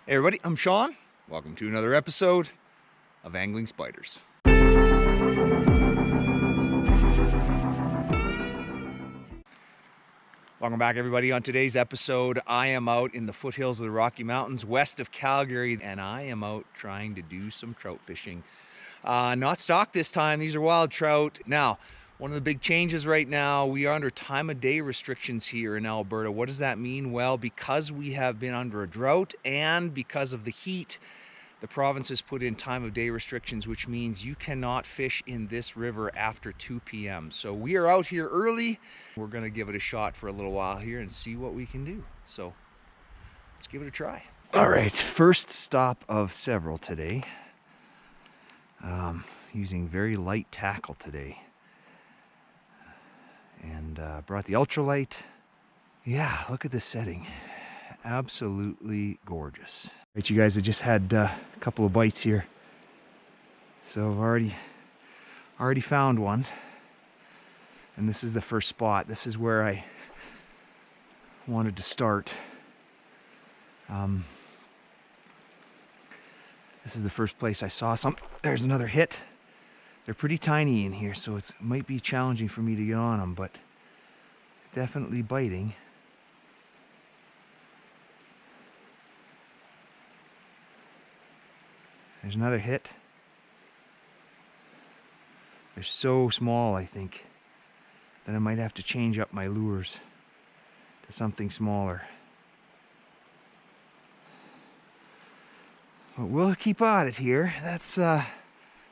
Hey everybody, I'm Sean. Welcome to another episode of Angling Spiders. Welcome back everybody. On today's episode, I am out in the foothills of the Rocky Mountains west of Calgary, and I am out trying to do some trout fishing. Not stock this time, these are wild trout. Now, one of the big changes right now, we are under time of day restrictions here in Alberta. What does that mean? Well, because we have been under a drought and because of the heat, the province has put in time of day restrictions, which means you cannot fish in this river after 2 p.m. So we are out here early. We're gonna give it a shot for a little while here and see what we can do. So let's give it a try. All right, first stop of several today. Using very light tackle today. And brought the ultralight. Yeah, look at this setting. Absolutely gorgeous. Right, you guys, I just had a couple of bites here. So I've already found one. And this is the first spot. This is where I wanted to start. This is the first place I saw some. There's another hit. They're pretty tiny in here, so it might be challenging for me to get on them, but definitely biting. There's another hit. They're so small, I think, that I might have to change up my lures to something smaller. But we'll keep at it here. That's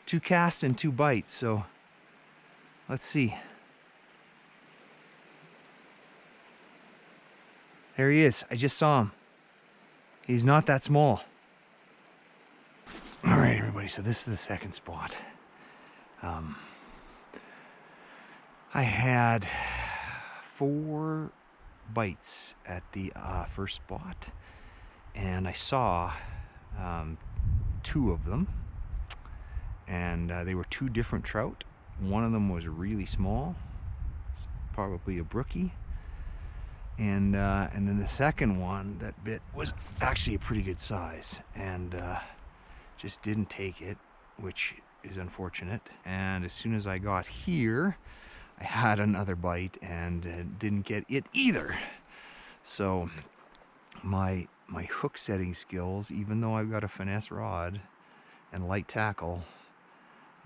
2 casts and 2 bites, so let's see. There he is. I just saw him. He's not that small. All right, everybody, so this is the second spot. I had 4 bites at the first spot, and I saw 2 of them. And they were 2 different trout. One of them was really small, probably a brookie, and then the second one that bit was actually a pretty good size, and just didn't take it, which is unfortunate. And as soon as I got here, I had another bite and didn't get it either. So my hook setting skills, even though I've got a finesse rod and light tackle,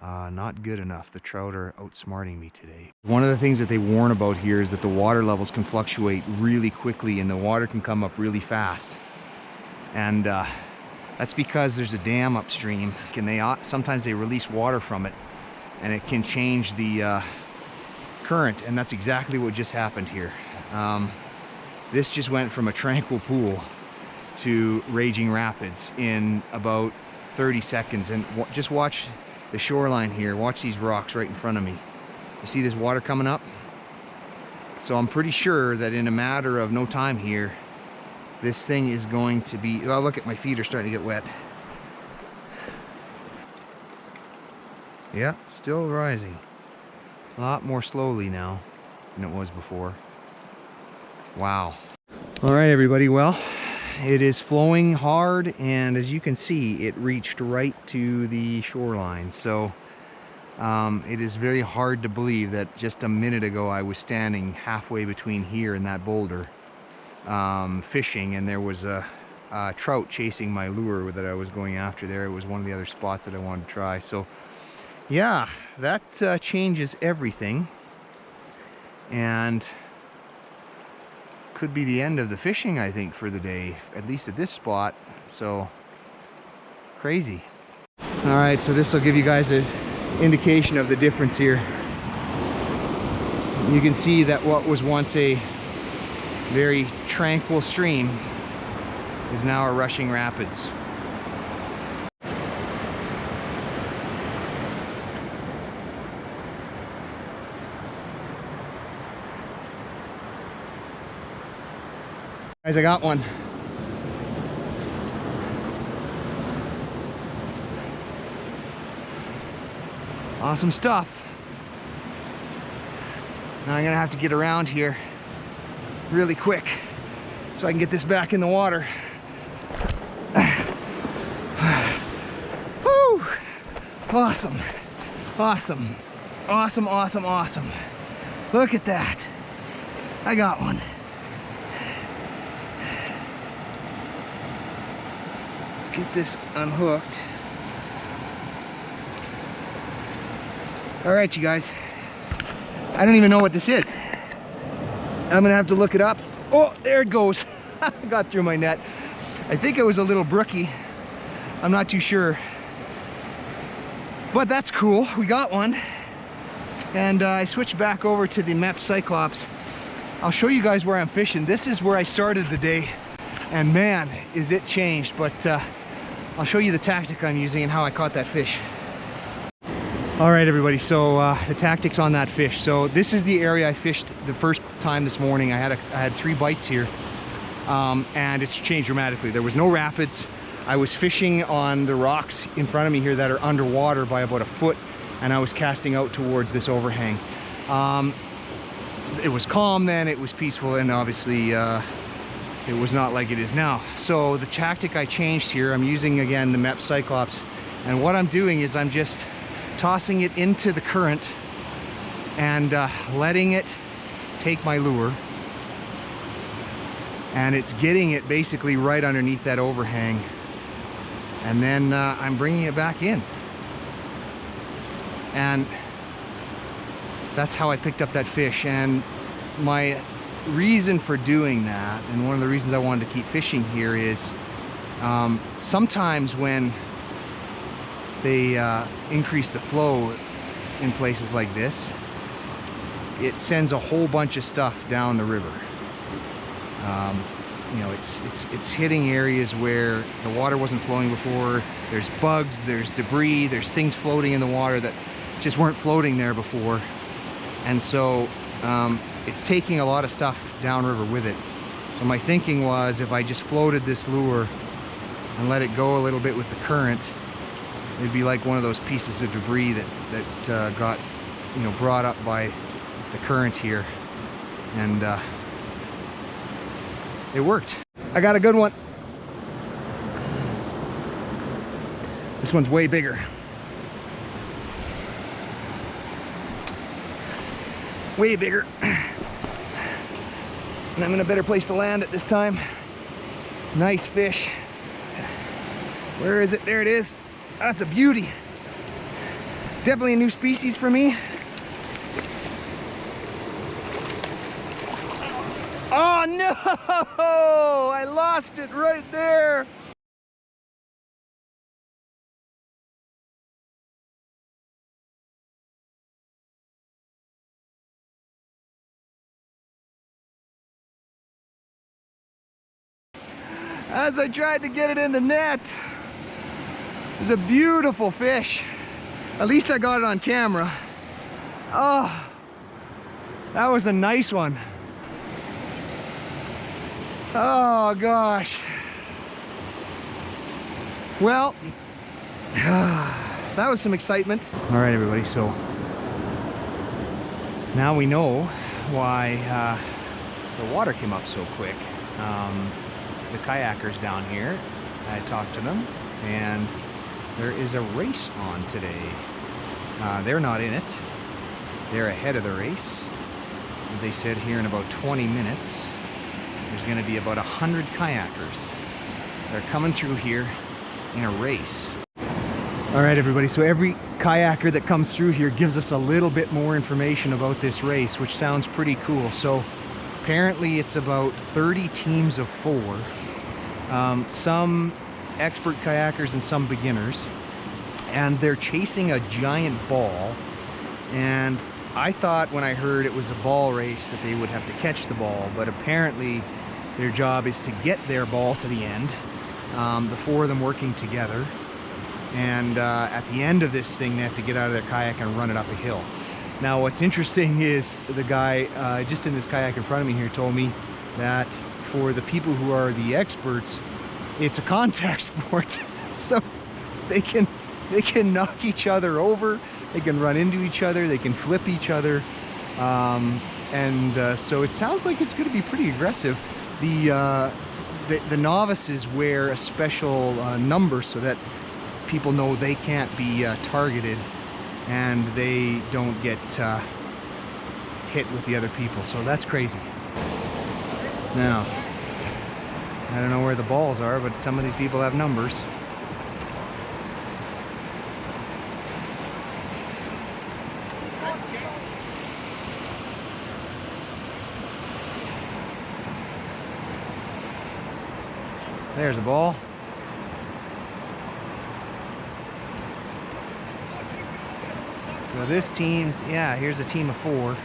not good enough. The trout are outsmarting me today. One of the things that they warn about here is that the water levels can fluctuate really quickly and the water can come up really fast. And that's because there's a dam upstream, and sometimes they release water from it and it can change the current, and that's exactly what just happened here. This just went from a tranquil pool to raging rapids in about 30 seconds, and just watch the shoreline here. Watch these rocks right in front of me. You see this water coming up? So I'm pretty sure that in a matter of no time here, this thing is going to be, oh, look at my feet are starting to get wet. Yeah, still rising. A lot more slowly now than it was before. Wow. All right, everybody, well, it is flowing hard, and as you can see, it reached right to the shoreline. So it is very hard to believe that just a minute ago I was standing halfway between here and that boulder fishing, and there was a trout chasing my lure that I was going after there. It was one of the other spots that I wanted to try. So yeah, that changes everything, and could be the end of the fishing, I think, for the day, at least at this spot. So crazy. All right, so this will give you guys an indication of the difference here. You can see that what was once a very tranquil stream is now a rushing rapids. Guys, I got one. Awesome stuff. Now I'm gonna have to get around here really quick so I can get this back in the water. Awesome. Awesome. Awesome, awesome, awesome. Look at that. I got one. Let's get this unhooked. All right, you guys. I don't even know what this is. I'm gonna have to look it up. Oh, there it goes. I got through my net. I think it was a little brookie. I'm not too sure. But that's cool, we got one. And I switched back over to the Mep Cyclops. I'll show you guys where I'm fishing. This is where I started the day. And man, is it changed. But I'll show you the tactic I'm using and how I caught that fish. All right, everybody, so the tactics on that fish. So this is the area I fished the first time this morning. I had 3 bites here, and it's changed dramatically. There was no rapids. I was fishing on the rocks in front of me here that are underwater by about a foot, and I was casting out towards this overhang. It was calm then, it was peaceful, and obviously it was not like it is now. So the tactic I changed here, I'm using again the Mep Cyclops, and what I'm doing is I'm just tossing it into the current and letting it take my lure, and it's getting it basically right underneath that overhang, and then I'm bringing it back in, and that's how I picked up that fish. And my reason for doing that, and one of the reasons I wanted to keep fishing here, is sometimes when they increase the flow in places like this, it sends a whole bunch of stuff down the river. You know, it's hitting areas where the water wasn't flowing before. There's bugs, there's debris, there's things floating in the water that just weren't floating there before. And so it's taking a lot of stuff downriver with it. So my thinking was, if I just floated this lure and let it go a little bit with the current, it'd be like one of those pieces of debris that got, you know, brought up by the current here, and it worked. I got a good one. This one's way bigger. Way bigger. And I'm in a better place to land it this time. Nice fish. Where is it? There it is. That's a beauty. Definitely a new species for me. Oh no! I lost it right there. As I tried to get it in the net. It's a beautiful fish. At least I got it on camera. Oh, that was a nice one. Oh gosh. Well, that was some excitement. All right, everybody, so now we know why the water came up so quick. The kayakers down here, I talked to them, and there is a race on today. They're not in it. They're ahead of the race. They said here in about 20 minutes, there's gonna be about 100 kayakers. They're coming through here in a race. All right, everybody, so every kayaker that comes through here gives us a little bit more information about this race, which sounds pretty cool. So apparently it's about 30 teams of 4. Some expert kayakers and some beginners, and they're chasing a giant ball. And I thought when I heard it was a ball race that they would have to catch the ball, but apparently their job is to get their ball to the end, the 4 of them working together, and at the end of this thing they have to get out of their kayak and run it up a hill. Now what's interesting is the guy just in this kayak in front of me here told me that for the people who are the experts, it's a contact sport. So they can knock each other over, they can run into each other, they can flip each other, so it sounds like it's going to be pretty aggressive. The novices wear a special number so that people know they can't be targeted, and they don't get hit with the other people. So that's crazy. Now, I don't know where the balls are, but some of these people have numbers. There's a ball. So this team's, yeah, here's a team of 4.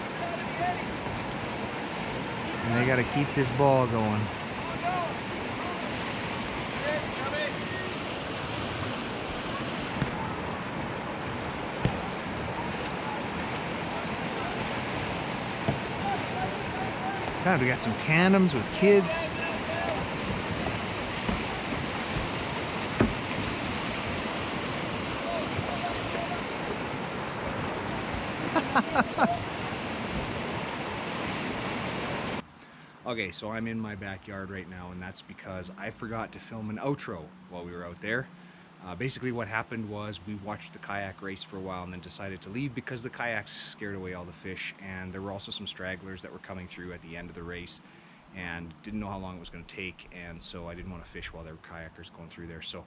And they got to keep this ball going. God, we got some tandems with kids. Okay, so I'm in my backyard right now, and that's because I forgot to film an outro while we were out there. Basically what happened was we watched the kayak race for a while and then decided to leave because the kayaks scared away all the fish, and there were also some stragglers that were coming through at the end of the race and didn't know how long it was going to take, and so I didn't want to fish while there were kayakers going through there. So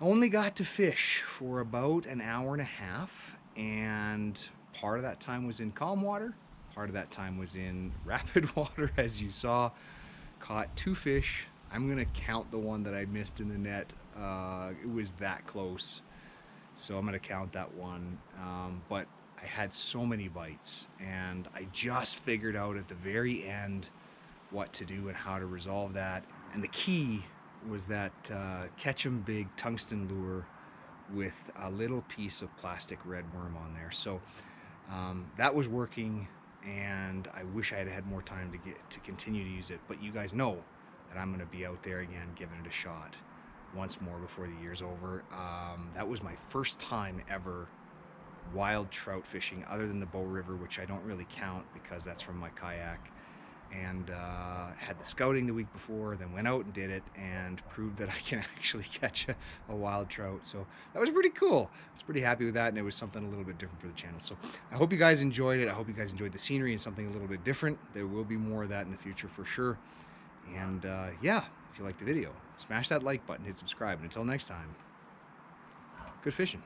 I only got to fish for about an hour and a half, and part of that time was in calm water, part of that time was in rapid water. As you saw, caught 2 fish. I'm gonna count the one that I missed in the net. It was that close, so I'm gonna count that one. But I had so many bites, and I just figured out at the very end what to do and how to resolve that. And the key was that Ketchum Big tungsten lure with a little piece of plastic red worm on there. So that was working, and I wish I had had more time to continue to use it. But you guys know that I'm going to be out there again giving it a shot once more before the year's over. That was my first time ever wild trout fishing other than the Bow River, which I don't really count because that's from my kayak. And had the scouting the week before, then went out and did it and proved that I can actually catch a wild trout. So that was pretty cool. I was pretty happy with that, and it was something a little bit different for the channel. So I hope you guys enjoyed it. I hope you guys enjoyed the scenery and something a little bit different. There will be more of that in the future for sure. And yeah, if you liked the video, smash that like button, hit subscribe, and until next time, good fishing.